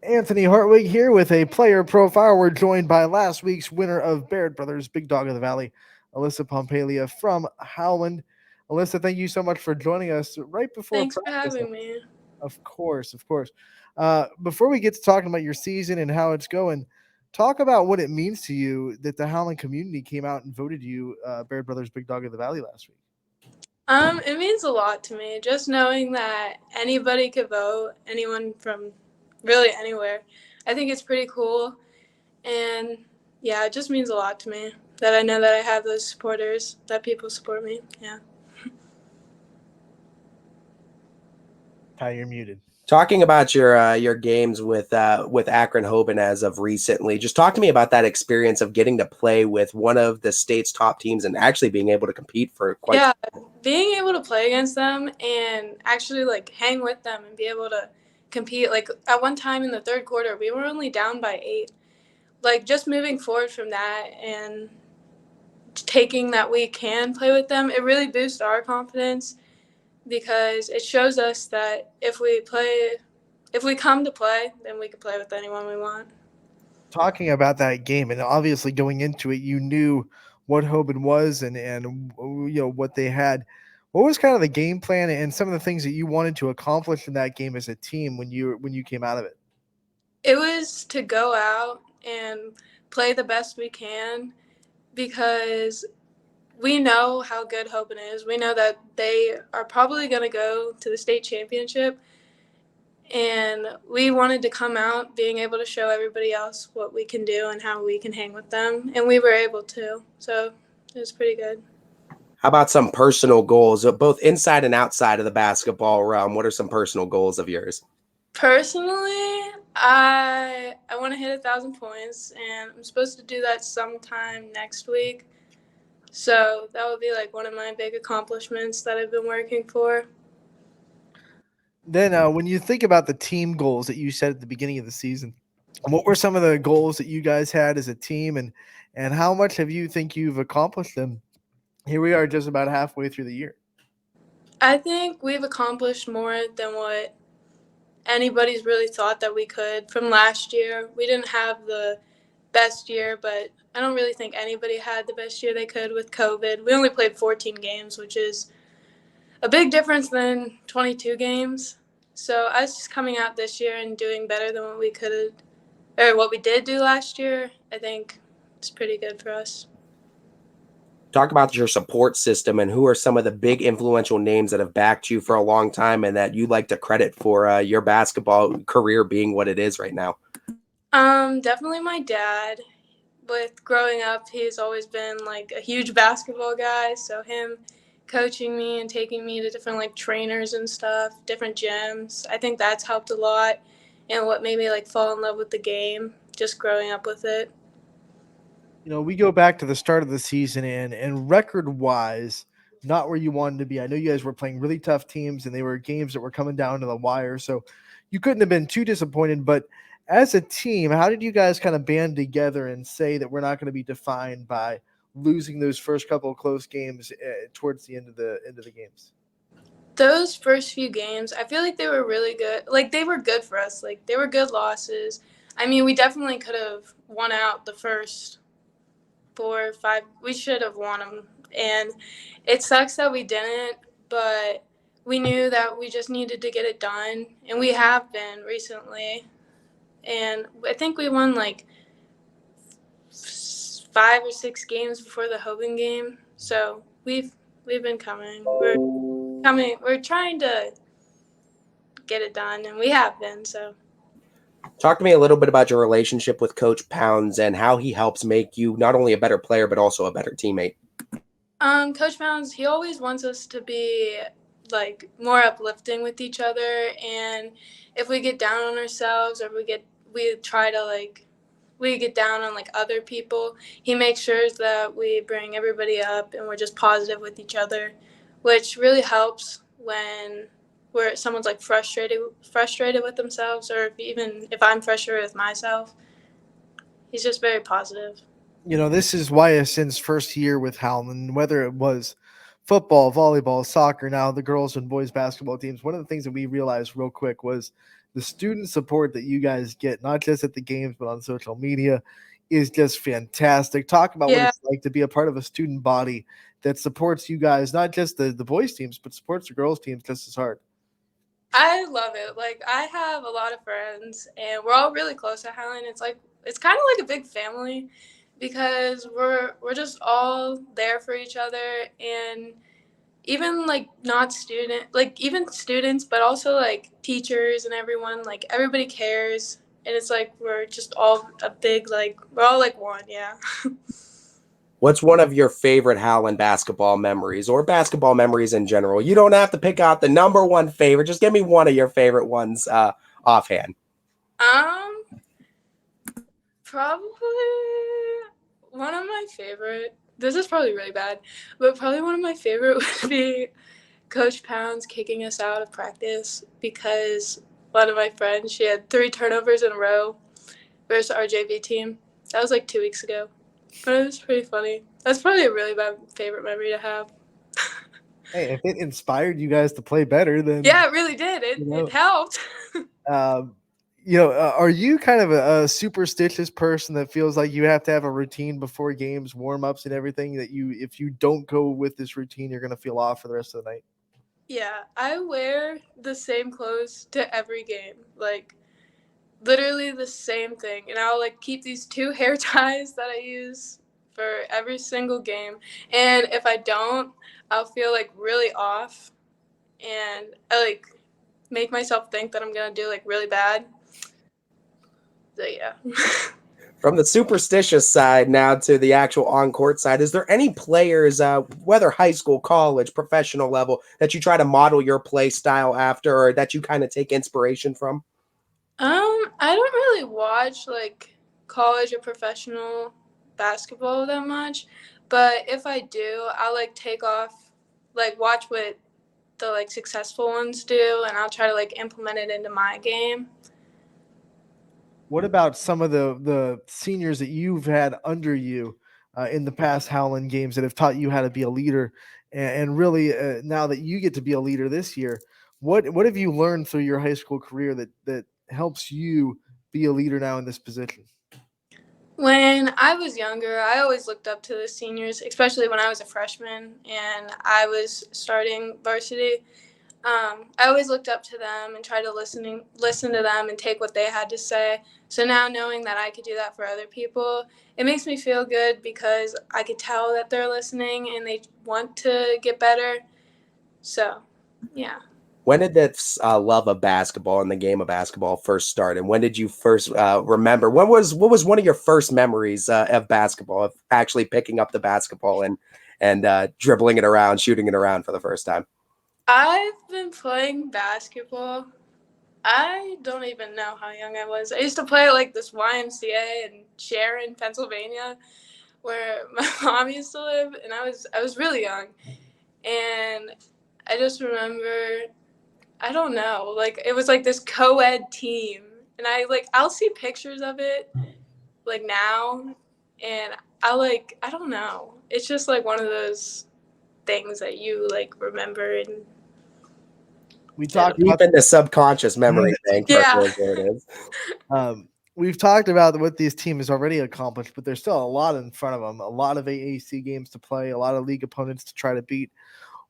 Anthony Hartwig here with a player profile. We're joined by last week's winner of Baird Brothers, Big Dog of the Valley, Alyssa Pompelia from Howland. Alyssa, thank you so much for joining us right before Thanks for practice. having me. Of course, of course. Before we get to talking about your season and how it's going, talk about what it means to you that the Howland community came out and voted you Baird Brothers, Big Dog of the Valley last week. It means a lot to me, just knowing that anybody could vote, anyone from really anywhere. I think it's pretty cool, and yeah, it just means a lot to me that I know that I have those supporters, that people support me. Yeah. Ty, you're muted. Talking about your games with Akron Hoban as of recently, just talk to me about that experience of getting to play with one of the state's top teams and actually being able to compete for quite. Yeah, being able to play against them and actually like hang with them and be able to compete. Like at one time in the third quarter, we were only down by 8. Like just moving forward from that and taking that we can play with them, it really boosts our confidence because it shows us that if we come to play, then we can play with anyone we want. Talking about that game, and obviously going into it, you knew what Hoban was and what they had. What was kind of the game plan and some of the things that you wanted to accomplish in that game as a team when you came out of it? It was to go out and play the best we can because we know how good Hoban is. We know that they are probably going to go to the state championship. And we wanted to come out being able to show everybody else what we can do and how we can hang with them. And we were able to. So it was pretty good. How about some personal goals, both inside and outside of the basketball realm? What are some personal goals of yours? Personally, I want to hit 1,000 points, and I'm supposed to do that sometime next week. So that would be like one of my big accomplishments that I've been working for. Then when you think about the team goals that you set at the beginning of the season, what were some of the goals that you guys had as a team, and how much have you think you've accomplished them? Here we are just about halfway through the year. I think we've accomplished more than what anybody's really thought that we could from last year. We didn't have the best year, but I don't really think anybody had the best year they could with COVID. We only played 14 games, which is a big difference than 22 games. So us just coming out this year and doing better than what we could or what we did do last year, I think it's pretty good for us. Talk about your support system and who are some of the big influential names that have backed you for a long time and that you like to credit for your basketball career being what it is right now. Definitely my dad. With growing up, he's always been like a huge basketball guy. So him coaching me and taking me to different like trainers and stuff, different gyms, I think that's helped a lot and what made me like fall in love with the game, just growing up with it. We go back to the start of the season and record wise, not where you wanted to be. I know you guys were playing really tough teams and they were games that were coming down to the wire. So you couldn't have been too disappointed. But as a team, how did you guys kind of band together and say that we're not going to be defined by losing those first couple of close games towards the end of the games? Those first few games, I feel like they were really good. Like they were good for us. Like they were good losses. I mean, we definitely could have won out the first 4 or 5. We should have won them, and it sucks that we didn't. But we knew that we just needed to get it done, and we have been recently. And I think we won like 5 or 6 games before the Hoban game. So we've been coming. We're trying to get it done, and we have been. So talk to me a little bit about your relationship with Coach Pounds and how he helps make you not only a better player but also a better teammate. Coach Pounds, he always wants us to be like more uplifting with each other, and if we get down on ourselves or we get down on like other people, he makes sure that we bring everybody up and we're just positive with each other, which really helps when someone's like frustrated with themselves, or even if I'm frustrated with myself. He's just very positive. This is YSN's first year with Howland, whether it was football, volleyball, soccer, now the girls and boys basketball teams, one of the things that we realized real quick was the student support that you guys get, not just at the games, but on social media, is just fantastic. Talk about what Yeah, it's like to be a part of a student body that supports you guys, not just the boys teams, but supports the girls teams just as hard. I love it. Like I have a lot of friends, and we're all really close at Highland. It's kind of like a big family because we're just all there for each other, and even like not student like even students, but also like teachers and everyone, like everybody cares, and it's like we're just all a big, like we're all like one. Yeah. What's one of your favorite Howland basketball memories or basketball memories in general? You don't have to pick out the number one favorite. Just give me one of your favorite ones offhand. um Probably one of my favorite, this is probably really bad, but probably one of my favorite would be Coach Pounds kicking us out of practice because one of my friends, she had 3 turnovers in a row versus our JV team. That was like 2 weeks ago, but it was pretty funny. That's probably a really bad favorite memory to have. Hey, if it inspired you guys to play better, then Yeah, it really did. you It know, helped. um, are you kind of a superstitious person that feels like you have to have a routine before games, warm ups, and everything? That if you don't go with this routine, you're going to feel off for the rest of the night. Yeah, I wear the same clothes to every game. Like literally the same thing, and I'll like keep these 2 hair ties that I use for every single game, and if I don't, I'll feel like really off, and I like make myself think that I'm gonna do like really bad. So yeah. From the superstitious side now to the actual on-court side, is there any players, whether high school, college, professional level, that you try to model your play style after or that you kind of take inspiration from? I don't really watch like college or professional basketball that much, but if I do, I'll like take off, like watch what the like successful ones do, and I'll try to like implement it into my game. What about some of the seniors that you've had under you in the past Howland games that have taught you how to be a leader? And really, now that you get to be a leader this year, what have you learned through your high school career that helps you be a leader now in this position? When I was younger, I always looked up to the seniors, especially when I was a freshman and I was starting varsity. I always looked up to them and tried to listen to them and take what they had to say. So now knowing that I could do that for other people, it makes me feel good because I could tell that they're listening and they want to get better. So, yeah. When did this love of basketball and the game of basketball first start? And when did you first remember? What was one of your first memories of basketball, of actually picking up the basketball and dribbling it around, shooting it around for the first time? I've been playing basketball. I don't even know how young I was. I used to play at like this YMCA in Sharon, Pennsylvania, where my mom used to live, and I was really young. And I just remember, I don't know, like it was like this co-ed team, and I'll see pictures of it like now, and I don't know. It's just like one of those things that you like remember, and We I don't talked know. about Deep in the subconscious memory bank for Yeah. where it is. we've talked about what these teams already accomplished, but there's still a lot in front of them. A lot of AAC games to play, a lot of league opponents to try to beat.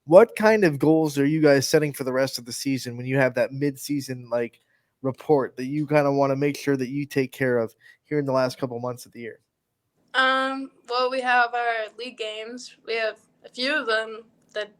What kind of goals are you guys setting for the rest of the season when you have that mid-season like report that you kind of want to make sure that you take care of here in the last couple months of the year? Well, we have our league games. We have a few of them that,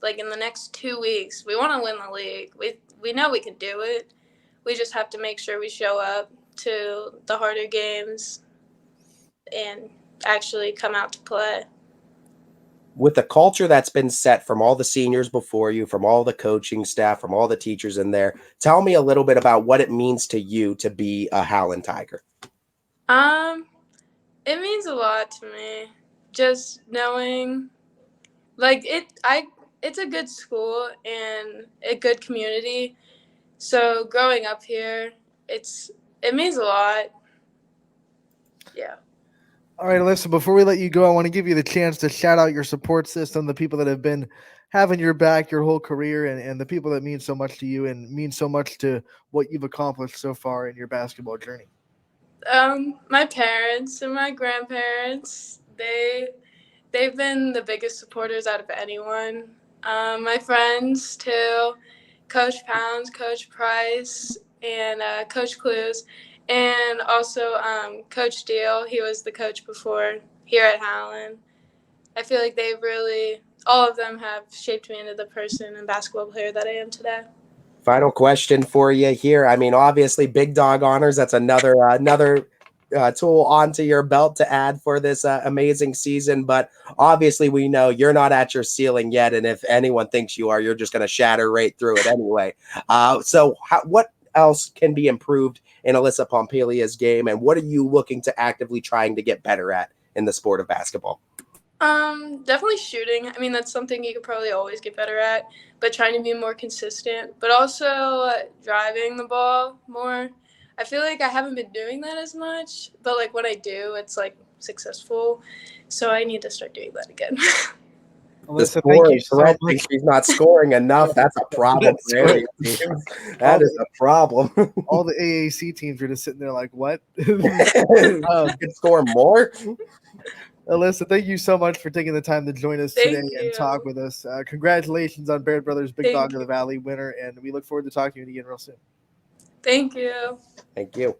like, in the next 2 weeks, we want to win the league. We know we can do it. We just have to make sure we show up to the harder games and actually come out to play. With the culture that's been set from all the seniors before you, from all the coaching staff, from all the teachers in there, tell me a little bit about what it means to you to be a Howland Tiger. Um, it means a lot to me. Just knowing, like, it's a good school and a good community. So growing up here, it means a lot. Yeah. All right, Alyssa, before we let you go, I want to give you the chance to shout out your support system, the people that have been having your back your whole career, and the people that mean so much to you and mean so much to what you've accomplished so far in your basketball journey. My parents and my grandparents, they've been the biggest supporters out of anyone. My friends too, Coach Pounds, Coach Price, and Coach Clues, and also Coach Deal. He was the coach before here at Howland. I feel like they've really, all of them have shaped me into the person and basketball player that I am today. Final question for you here. I mean, obviously, big dog honors. That's another tool onto your belt to add for this amazing season. But obviously, we know you're not at your ceiling yet, and if anyone thinks you are, you're just going to shatter right through it anyway. What else can be improved in Alyssa Pompelia's game, and what are you looking to actively trying to get better at in the sport of basketball? Definitely shooting. I mean, that's something you could probably always get better at, but trying to be more consistent, but also driving the ball more. I feel like I haven't been doing that as much, but like when I do, it's like successful. So I need to start doing that again. The Alyssa, thank you scoring so threat much. thinks she's not scoring enough. That's a problem for That's area right. teams. All That is a problem. all the AAC teams are just sitting there like, what? She could score more. Alyssa, thank you so much for taking the time to join us today Thank and talk you. with us. Congratulations on Baird Brothers Big Thank Dog of the you. Valley winner, and we look forward to talking to you again real soon. Thank you. Thank you.